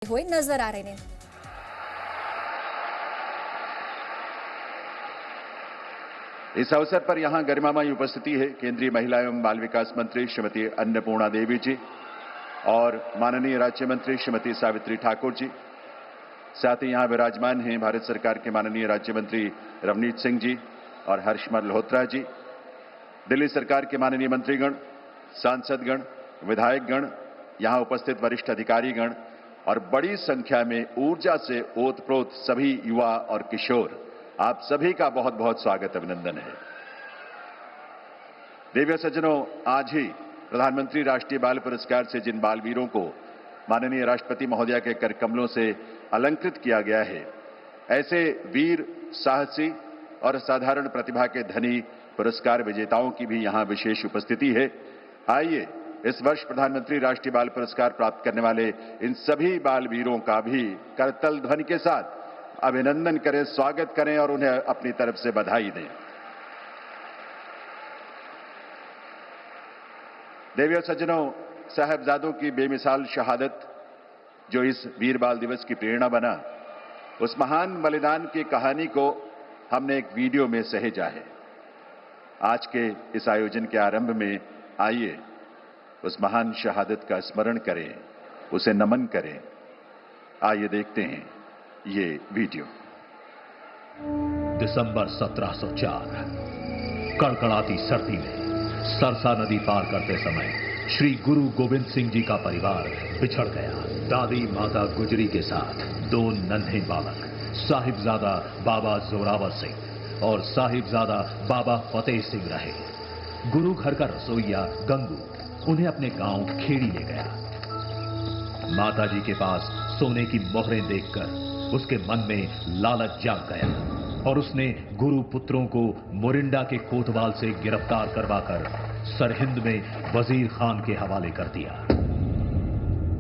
हुए नजर आ रहे हैं। इस अवसर पर यहां गरिमामयी उपस्थिति है केंद्रीय महिला एवं बाल विकास मंत्री श्रीमती अन्नपूर्णा देवी जी और माननीय राज्य मंत्री श्रीमती सावित्री ठाकुर जी। साथ ही यहां विराजमान हैं भारत सरकार के माननीय राज्य मंत्री रवनीत सिंह जी और हर्ष मल्होत्रा जी, दिल्ली सरकार के माननीय मंत्रीगण, सांसदगण, विधायकगण, यहां उपस्थित वरिष्ठ अधिकारीगण और बड़ी संख्या में ऊर्जा से ओतप्रोत सभी युवा और किशोर, आप सभी का बहुत बहुत स्वागत अभिनंदन है। देवी सज्जनों, आज ही प्रधानमंत्री राष्ट्रीय बाल पुरस्कार से जिन बाल वीरों को माननीय राष्ट्रपति महोदया के कर कमलों से अलंकृत किया गया है, ऐसे वीर, साहसी और असाधारण प्रतिभा के धनी पुरस्कार विजेताओं की भी यहां विशेष उपस्थिति है। आइए इस वर्ष प्रधानमंत्री राष्ट्रीय बाल पुरस्कार प्राप्त करने वाले इन सभी बाल वीरों का भी करतल ध्वनि के साथ अभिनंदन करें, स्वागत करें और उन्हें अपनी तरफ से बधाई दें। देवियों सज्जनों, साहिबजादों की बेमिसाल शहादत जो इस वीर बाल दिवस की प्रेरणा बना, उस महान बलिदान की कहानी को हमने एक वीडियो में सहेजा है। आज के इस आयोजन के आरंभ में आइए उस महान शहादत का स्मरण करें, उसे नमन करें। आइए देखते हैं ये वीडियो। दिसंबर 1704, कड़कड़ाती सर्दी में सरसा नदी पार करते समय श्री गुरु गोविंद सिंह जी का परिवार बिछड़ गया। दादी माता गुजरी के साथ दो नन्हे बालक साहिबजादा बाबा जोरावर सिंह और साहिबजादा बाबा फतेह सिंह रहे। गुरु घर का रसोइया गंगू उन्हें अपने गांव खेड़ी ले गया। माताजी के पास सोने की मोहरें देखकर उसके मन में लालच जाग गया और उसने गुरु पुत्रों को मोरिंडा के कोतवाल से गिरफ्तार करवाकर सरहिंद में वजीर खान के हवाले कर दिया।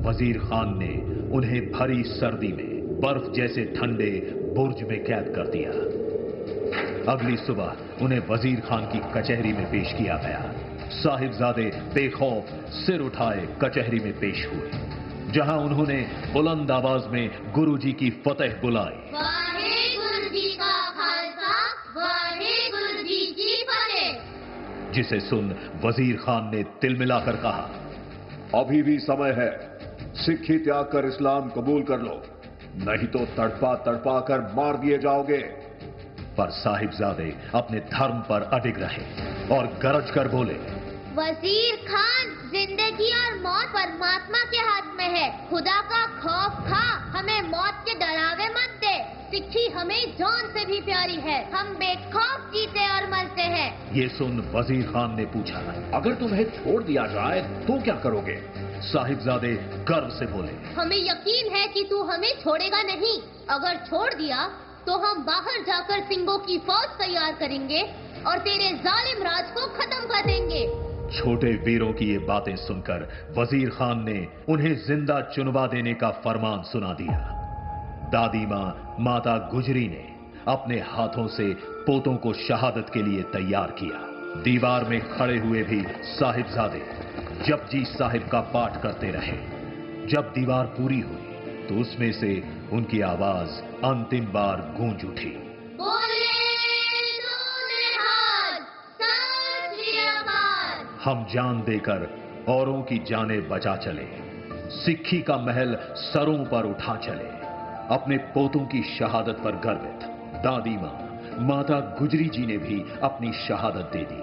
वजीर खान ने उन्हें भरी सर्दी में बर्फ जैसे ठंडे बुर्ज में कैद कर दिया। अगली सुबह उन्हें वजीर खान की कचहरी में पेश किया गया। साहिबजादे बेखौफ सिर उठाए कचहरी में पेश हुए, जहां उन्होंने बुलंद आवाज में गुरुजी की फतेह बुलाई। वाहेगुरु जी का खालसा, वाहेगुरु जी की फतेह। जिसे सुन वजीर खान ने तिल मिलाकर कहा, अभी भी समय है, सिक्खी त्याग कर इस्लाम कबूल कर लो, नहीं तो तड़पा तड़पा कर मार दिए जाओगे। पर साहिबजादे अपने धर्म पर अडिग रहे और गरज कर बोले, वजीर खान, जिंदगी और मौत परमात्मा के हाथ में है। खुदा का खौफ खा, हमें मौत के डरावे मत दे। सिक्खी हमें जान से भी प्यारी है, हम बेखौफ जीते और मरते हैं। ये सुन वजीर खान ने पूछा, अगर तुम्हें छोड़ दिया जाए तो क्या करोगे? साहिबजादे गर्व से बोले, हमें यकीन है कि तू हमें छोड़ेगा नहीं। अगर छोड़ दिया तो हम बाहर जाकर सिंगों की फौज तैयार करेंगे और तेरे जालिम राज को खत्म कर देंगे। छोटे वीरों की ये बातें सुनकर वजीर खान ने उन्हें जिंदा चुनवा देने का फरमान सुना दिया। दादी माँ माता गुजरी ने अपने हाथों से पोतों को शहादत के लिए तैयार किया। दीवार में खड़े हुए भी साहिबजादे जपजी साहिब का पाठ करते रहे। जब दीवार पूरी हुई तो उसमें से उनकी आवाज अंतिम बार गूंज उठी, हम जान देकर औरों की जानें बचा चले, सिक्खी का महल सरों पर उठा चले। अपने पोतों की शहादत पर गर्वित दादी मां माता गुजरी जी ने भी अपनी शहादत दे दी।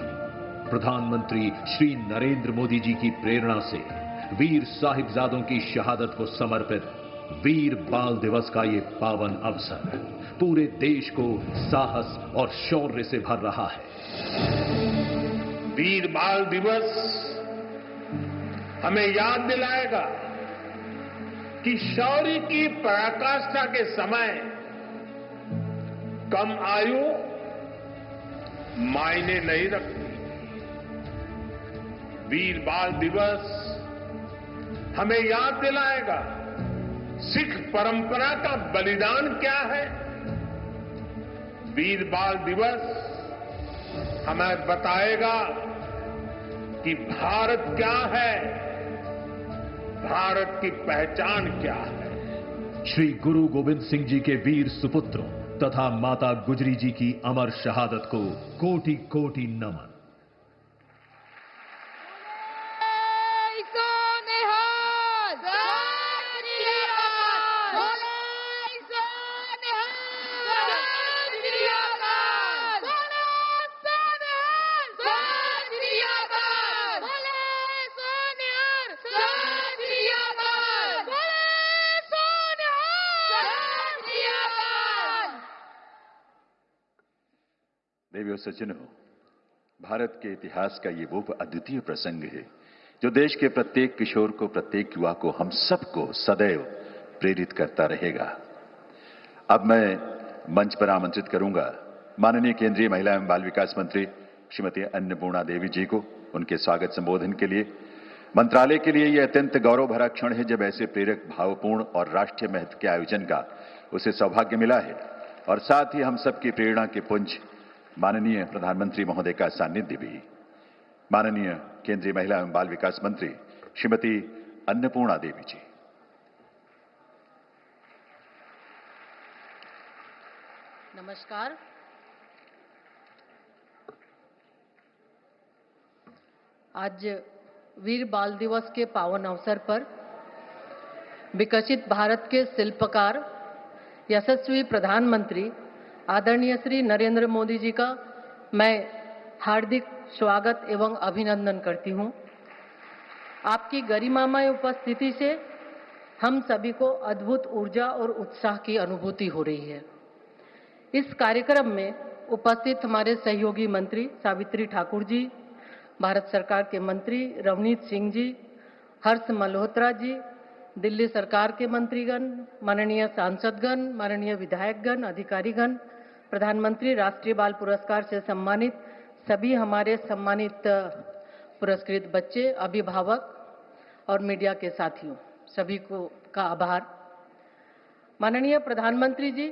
प्रधानमंत्री श्री नरेंद्र मोदी जी की प्रेरणा से वीर साहिबजादों की शहादत को समर्पित वीर बाल दिवस का ये पावन अवसर पूरे देश को साहस और शौर्य से भर रहा है। वीर बाल दिवस हमें याद दिलाएगा कि शौर्य की पराकाष्ठा के समय कम आयु मायने नहीं रखती। वीर बाल दिवस हमें याद दिलाएगा सिख परंपरा का बलिदान क्या है। वीर बाल दिवस हमें बताएगा कि भारत क्या है, भारत की पहचान क्या है। श्री गुरु गोविंद सिंह जी के वीर सुपुत्रों तथा माता गुजरी जी की अमर शहादत को कोटि कोटि नमन। देवियों सज्जनों, भारत के इतिहास का ये वो अद्वितीय प्रसंग है जो देश के प्रत्येक किशोर को, प्रत्येक युवा को, हम सबको सदैव प्रेरित करता रहेगा। अब मैं मंच पर आमंत्रित करूंगा माननीय केंद्रीय महिला एवं बाल विकास मंत्री श्रीमती अन्नपूर्णा देवी जी को उनके स्वागत संबोधन के लिए। मंत्रालय के लिए यह अत्यंत गौरव भरा क्षण है जब ऐसे प्रेरक, भावपूर्ण और राष्ट्रीय महत्व के आयोजन का उसे सौभाग्य मिला है, और साथ ही हम सबकी प्रेरणा के पुंज माननीय प्रधानमंत्री महोदय का सानिध्य भी। माननीय केंद्रीय महिला एवं बाल विकास मंत्री श्रीमती अन्नपूर्णा देवी जी। नमस्कार। आज वीर बाल दिवस के पावन अवसर पर विकसित भारत के शिल्पकार यशस्वी प्रधानमंत्री आदरणीय श्री नरेंद्र मोदी जी का मैं हार्दिक स्वागत एवं अभिनंदन करती हूं। आपकी गरिमामय उपस्थिति से हम सभी को अद्भुत ऊर्जा और उत्साह की अनुभूति हो रही है। इस कार्यक्रम में उपस्थित हमारे सहयोगी मंत्री सावित्री ठाकुर जी, भारत सरकार के मंत्री रवनीत सिंह जी, हर्ष मल्होत्रा जी, दिल्ली सरकार के मंत्रीगण, माननीय सांसदगण, माननीय विधायकगण, अधिकारीगण, प्रधानमंत्री राष्ट्रीय बाल पुरस्कार से सम्मानित सभी हमारे सम्मानित पुरस्कृत बच्चे, अभिभावक और मीडिया के साथियों, सभी को का आभार। माननीय प्रधानमंत्री जी,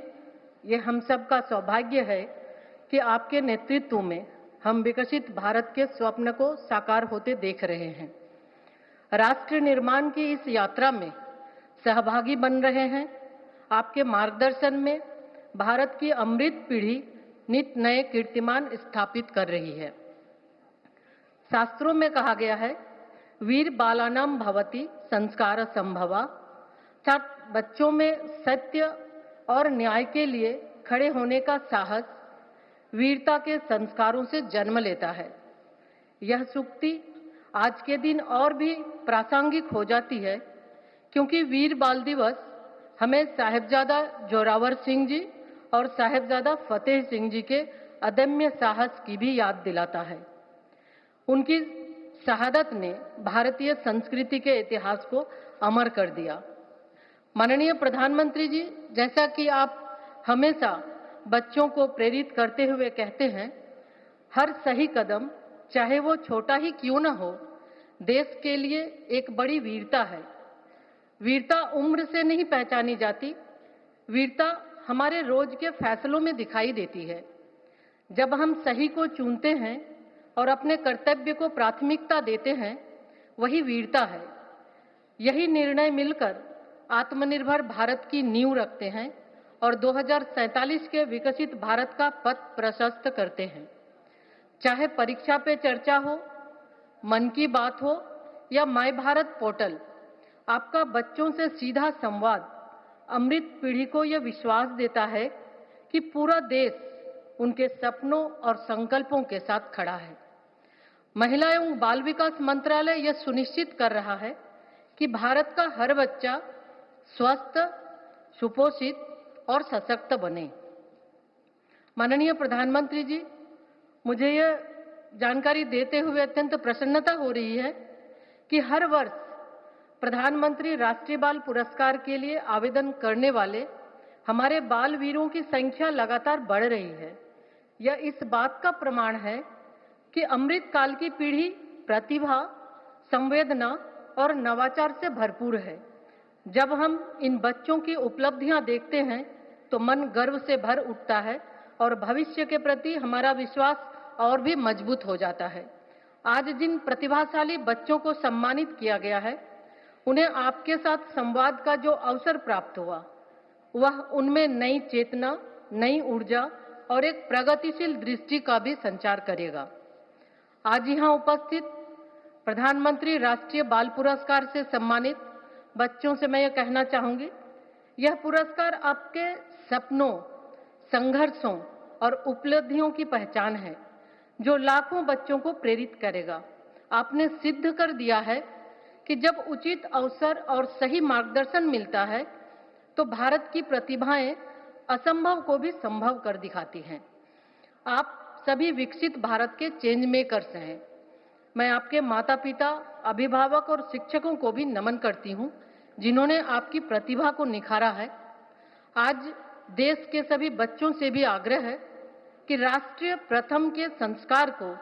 ये हम सब का सौभाग्य है कि आपके नेतृत्व में हम विकसित भारत के स्वप्न को साकार होते देख रहे हैं। राष्ट्र निर्माण की इस यात्रा में सहभागी बन रहे हैं। आपके मार्गदर्शन में भारत की अमृत पीढ़ी नित नए कीर्तिमान स्थापित कर रही है। शास्त्रों में कहा गया है, वीर बालानाम भवति संस्कार संभवा, अर्थात बच्चों में सत्य और न्याय के लिए खड़े होने का साहस वीरता के संस्कारों से जन्म लेता है। यह सूक्ति आज के दिन और भी प्रासंगिक हो जाती है क्योंकि वीर बाल दिवस हमें साहिबजादा जोरावर सिंह जी और साहिबजादा फतेह सिंह जी के अदम्य साहस की भी याद दिलाता है। उनकी शहादत ने भारतीय संस्कृति के इतिहास को अमर कर दिया। माननीय प्रधानमंत्री जी, जैसा कि आप हमेशा बच्चों को प्रेरित करते हुए कहते हैं, हर सही कदम चाहे वो छोटा ही क्यों न हो, देश के लिए एक बड़ी वीरता है। वीरता उम्र से नहीं पहचानी जाती, वीरता हमारे रोज के फैसलों में दिखाई देती है। जब हम सही को चुनते हैं और अपने कर्तव्य को प्राथमिकता देते हैं, वही वीरता है। यही निर्णय मिलकर आत्मनिर्भर भारत की नींव रखते हैं और 2047 के विकसित भारत का पथ प्रशस्त करते हैं। चाहे परीक्षा पे चर्चा हो, मन की बात हो या माय भारत पोर्टल, आपका बच्चों से सीधा संवाद अमृत पीढ़ी को यह विश्वास देता है कि पूरा देश उनके सपनों और संकल्पों के साथ खड़ा है। महिला एवं बाल विकास मंत्रालय यह सुनिश्चित कर रहा है कि भारत का हर बच्चा स्वस्थ, सुपोषित और सशक्त बने। माननीय प्रधानमंत्री जी, मुझे यह जानकारी देते हुए अत्यंत प्रसन्नता हो रही है कि हर वर्ष प्रधानमंत्री राष्ट्रीय बाल पुरस्कार के लिए आवेदन करने वाले हमारे बाल वीरों की संख्या लगातार बढ़ रही है। यह इस बात का प्रमाण है कि अमृत काल की पीढ़ी प्रतिभा, संवेदना और नवाचार से भरपूर है। जब हम इन बच्चों की उपलब्धियां देखते हैं तो मन गर्व से भर उठता है और भविष्य के प्रति हमारा विश्वास और भी मजबूत हो जाता है। आज जिन प्रतिभाशाली बच्चों को सम्मानित किया गया है, उन्हें आपके साथ संवाद का जो अवसर प्राप्त हुआ, वह उनमें नई चेतना, नई ऊर्जा और एक प्रगतिशील दृष्टि का भी संचार करेगा। आज यहाँ उपस्थित प्रधानमंत्री राष्ट्रीय बाल पुरस्कार से सम्मानित बच्चों से मैं यह कहना चाहूंगी, यह पुरस्कार आपके सपनों, संघर्षों और उपलब्धियों की पहचान है, जो लाखों बच्चों को प्रेरित करेगा। आपने सिद्ध कर दिया है कि जब उचित अवसर और सही मार्गदर्शन मिलता है तो भारत की प्रतिभाएं असंभव को भी संभव कर दिखाती हैं। आप सभी विकसित भारत के चेंज मेकर्स हैं। मैं आपके माता-पिता, अभिभावक और शिक्षकों को भी नमन करती हूं, जिन्होंने आपकी प्रतिभा को निखारा है। आज देश के सभी बच्चों से भी आग्रह है कि राष्ट्रीय प्रथम के संस्कार को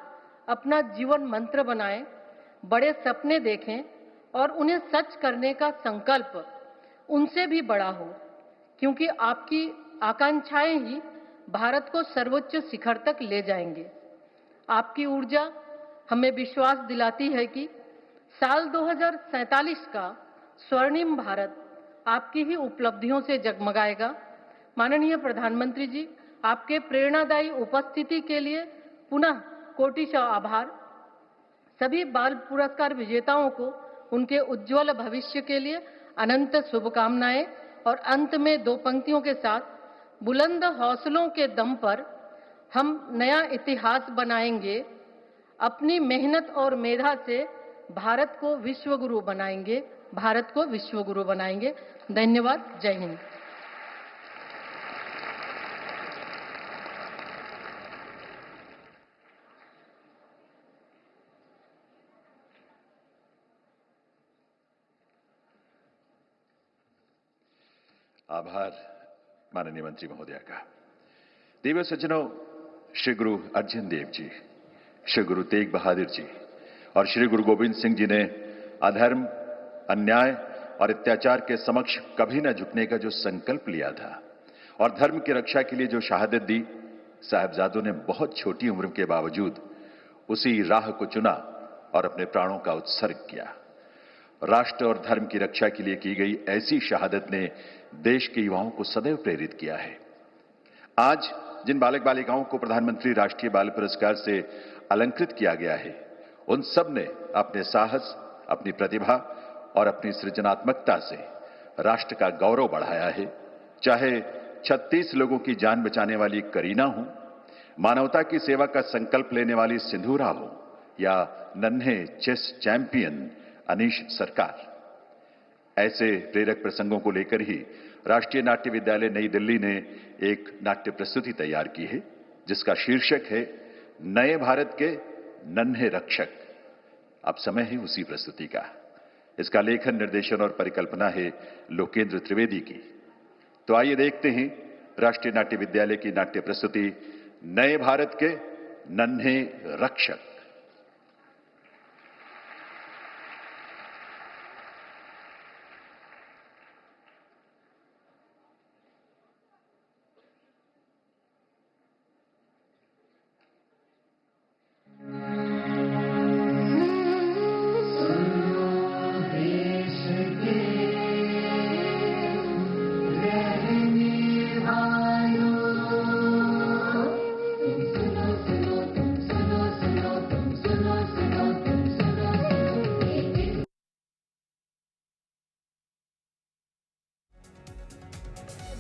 अपना जीवन मंत्र बनाएं, बड़े सपने देखें और उन्हें सच करने का संकल्प उनसे भी बड़ा हो, क्योंकि आपकी आकांक्षाएं ही भारत को सर्वोच्च शिखर तक ले जाएंगे। आपकी ऊर्जा हमें विश्वास दिलाती है कि साल 2047 का स्वर्णिम भारत आपकी ही उपलब्धियों से जगमगाएगा। माननीय प्रधानमंत्री जी, आपके प्रेरणादायी उपस्थिति के लिए पुनः कोटिशः आभार। सभी बाल पुरस्कार विजेताओं को उनके उज्जवल भविष्य के लिए अनंत शुभकामनाएं। और अंत में दो पंक्तियों के साथ, बुलंद हौसलों के दम पर हम नया इतिहास बनाएंगे, अपनी मेहनत और मेधा से भारत को विश्व गुरु बनाएंगे, भारत को विश्व गुरु बनाएंगे। धन्यवाद। जय हिंद। आभार माननीय मंत्री महोदया का। देव सज्जनों, श्री गुरु अर्जन देव जी, श्री गुरु तेग बहादुर जी और श्री गुरु गोविंद सिंह जी ने अधर्म, अन्याय और अत्याचार के समक्ष कभी न झुकने का जो संकल्प लिया था और धर्म की रक्षा के लिए जो शहादत दी, साहिबजादों ने बहुत छोटी उम्र के बावजूद उसी राह को चुना और अपने प्राणों का उत्सर्ग किया। राष्ट्र और धर्म की रक्षा के लिए की गई ऐसी शहादत ने देश के युवाओं को सदैव प्रेरित किया है। आज जिन बालक बालिकाओं को प्रधानमंत्री राष्ट्रीय बाल पुरस्कार से अलंकृत किया गया है, उन सब ने अपने साहस, अपनी प्रतिभा और अपनी सृजनात्मकता से राष्ट्र का गौरव बढ़ाया है। चाहे 36 लोगों की जान बचाने वाली करीना हो, मानवता की सेवा का संकल्प लेने वाली सिंधूरा हो या नन्हे चेस चैंपियन अनीश सरकार। ऐसे प्रेरक प्रसंगों को लेकर ही राष्ट्रीय नाट्य विद्यालय नई दिल्ली ने एक नाट्य प्रस्तुति तैयार की है, जिसका शीर्षक है नए भारत के नन्हे रक्षक। अब समय है उसी प्रस्तुति का। इसका लेखन, निर्देशन और परिकल्पना है लोकेंद्र त्रिवेदी की। तो आइए देखते हैं राष्ट्रीय नाट्य विद्यालय की नाट्य प्रस्तुति नए भारत के नन्हे रक्षक।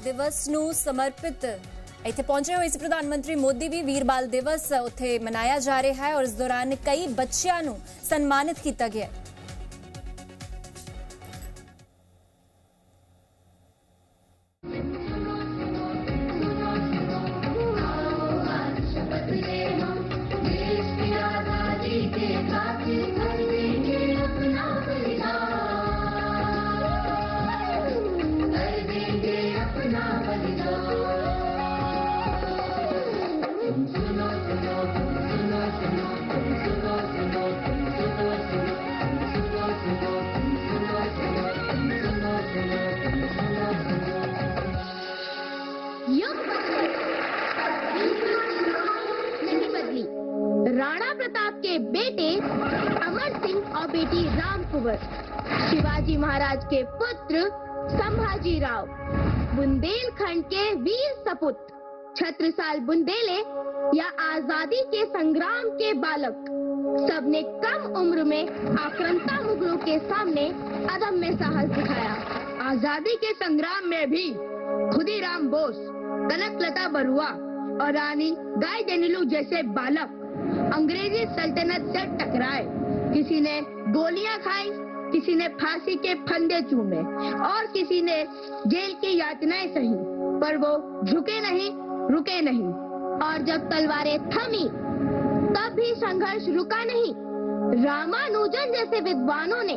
ਦਿਵਸ ਨੂੰ ਸਮਰਪਿਤ ਇੱਥੇ ਪਹੁੰਚੇ ਹੋਏ ਸੀ ਪ੍ਰਧਾਨ ਮੋਦੀ ਵੀ। ਵੀਰ ਬਾਲ ਦਿਵਸ ਉੱਥੇ ਮਨਾਇਆ ਜਾ ਰਿਹਾ ਹੈ ਔਰ ਇਸ ਦੌਰਾਨ ਕਈ ਬੱਚਿਆਂ ਨੂੰ ਸਨਮਾਨਿਤ ਕੀਤਾ ਗਿਆ ਹੈ। राणा प्रताप के बेटे अमर सिंह और बेटी राम कुंवर, शिवाजी महाराज के पुत्र संभाजी राव, बुंदेलखंड के वीर सपूत छत्रसाल बुंदेले या आजादी के संग्राम के बालक, सबने कम उम्र में आक्रांता मुगलों के सामने अदम्य साहस दिखाया। आजादी के संग्राम में भी खुदीराम बोस, कनकलता बरुआ और रानी गाइदिन्यू जैसे बालक अंग्रेजी सल्तनत से टकराए। किसी ने गोलियां खाई, किसी ने फांसी के फंदे चूमे और किसी ने जेल की यातनाएं सही, पर वो झुके नहीं, रुके नहीं। और जब तलवारें थमी तब भी संघर्ष रुका नहीं। रामानुजन जैसे विद्वानों ने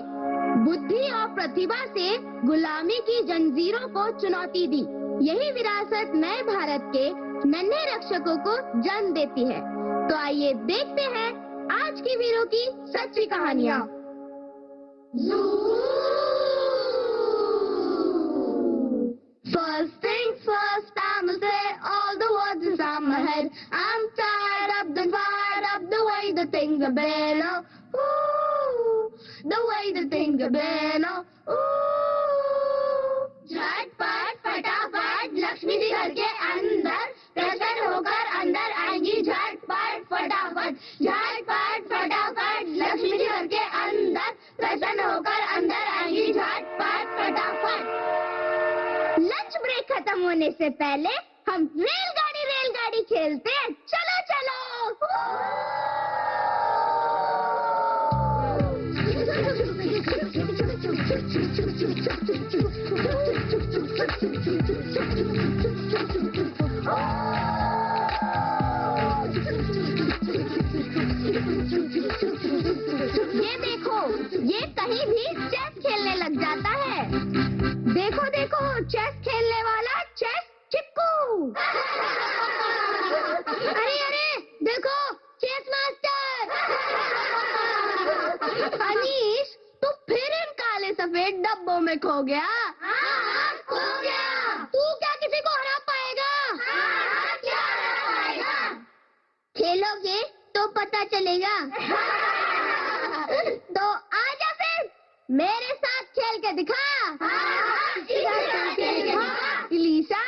बुद्धि और प्रतिभा से गुलामी की जंजीरों को चुनौती दी। यही विरासत नए भारत के नन्हे रक्षकों को जन्म देती है। तो आइए देखते हैं आज की वीरों की सच्ची कहानियाँ। First things first, I'ma say all the words is on my head. I'm tired of the way the things are been, ooh, the way the things are been, ooh. झटपट फटाफट लक्ष्मी जी घर के अंदर प्रसन्न होकर अंदर आएंगी। झटपट फटाफट, झटपट फटाफट लक्ष्मी जी घर के अंदर प्रसन्न होकर अंदर आएंगी। झटपट फटाफट। लंच ब्रेक खत्म होने से पहले हम रेलगाड़ी खेलते हैं। चलो चलो। ये देखो, ये कहीं भी चेस खेलने लग जाता है। देखो देखो, चेस खेलने वाला चेस चिक्कू। अरे अरे देखो, चेस मास्टर। अनीश, तू फिर इन काले सफेद डब्बों में खो गया। खो गया। तू क्या किसी को हरा पाएगा? क्या हरा पाएगा? खेलोगे तो पता चलेगा। तो आजा फिर मेरे साथ खेल के दिखा। इलीशा,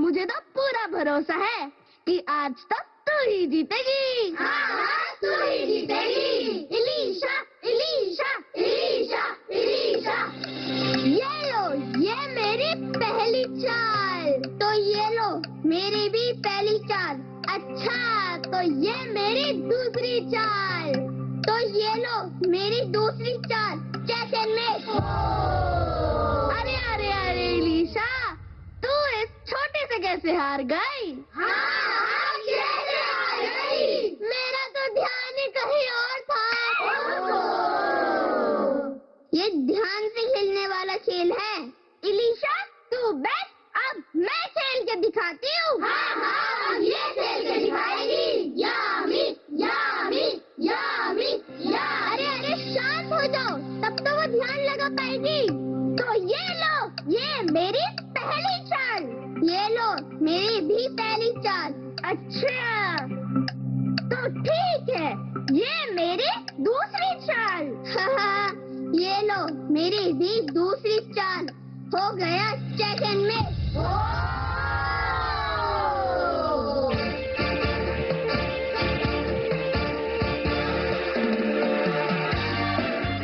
मुझे तो पूरा भरोसा है कि आज तक तू ही जीतेगी। तू ही जीतेगी। इलीशा, इलीशा, इलीशा, इलीशा। ये लो, ये मेरी पहली चाल। तो ये लो, मेरी भी पहली चाल। अच्छा, तो ये मेरी दूसरी चाल। तो ये लो, मेरी दूसरी चाल। चेक में। अरे अरे अरे इलीशा, तू इस छोटे से कैसे हार गई? कैसे हार गई? मेरा तो ध्यान ही कहीं और था। ये ध्यान से खेलने वाला खेल है। इलीशा, तू बैठ, अब मैं खेल के दिखाती हूँ। ये खेल के दिखाएगी। यामी, यामी, यामी, यामी। अरे अरे शांत हो जाओ, तब तो वो ध्यान लगा पाएगी। तो ये लो, ये मेरी पहली चाल। ये लो, मेरी भी पहली चाल। अच्छा, तो ठीक है, ये मेरी दूसरी चाल। ये लो, मेरी भी दूसरी चाल। हो गया सेकंड में।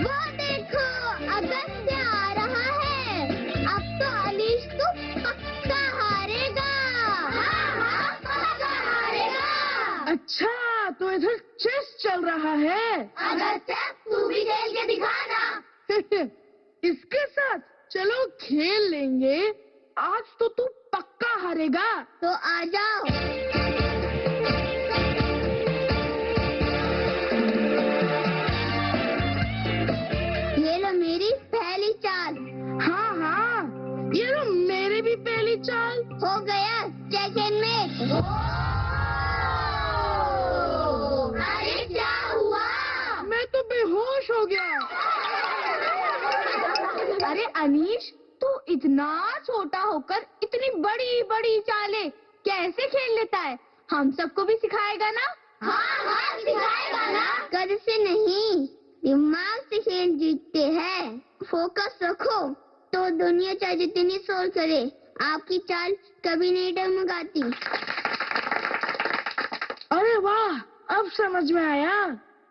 वो देखो, अगस्त्य आ रहा है। अब तो अनीश तो पक्का हारेगा। पक्का हारेगा। अच्छा, तो इधर चेस चल रहा है। अगस्त्य, तू भी खेल के दिखाना। इसके साथ चलो खेल लेंगे। आज तो तू पक्का हारेगा। तो आ जाओ। ये लो मेरी पहली चाल। हाँ हाँ, ये लो मेरी भी पहली चाल। हो गया सेकंड में। अरे क्या हुआ? मैं तो बेहोश हो गया। अरे अनीश, तू इतना छोटा होकर इतनी बड़ी बड़ी चालें कैसे खेल लेता है? हम सबको भी सिखाएगा ना? हाँ सिखाएगा ना। कद से नहीं, दिमाग से खेल जीतते हैं। फोकस रखो तो दुनिया चाहे जितनी शोर करे, आपकी चाल कभी नहीं डगमगाती। अरे वाह, अब समझ में आया।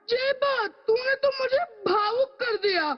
ये बात तूने तो मुझे भावुक कर दिया।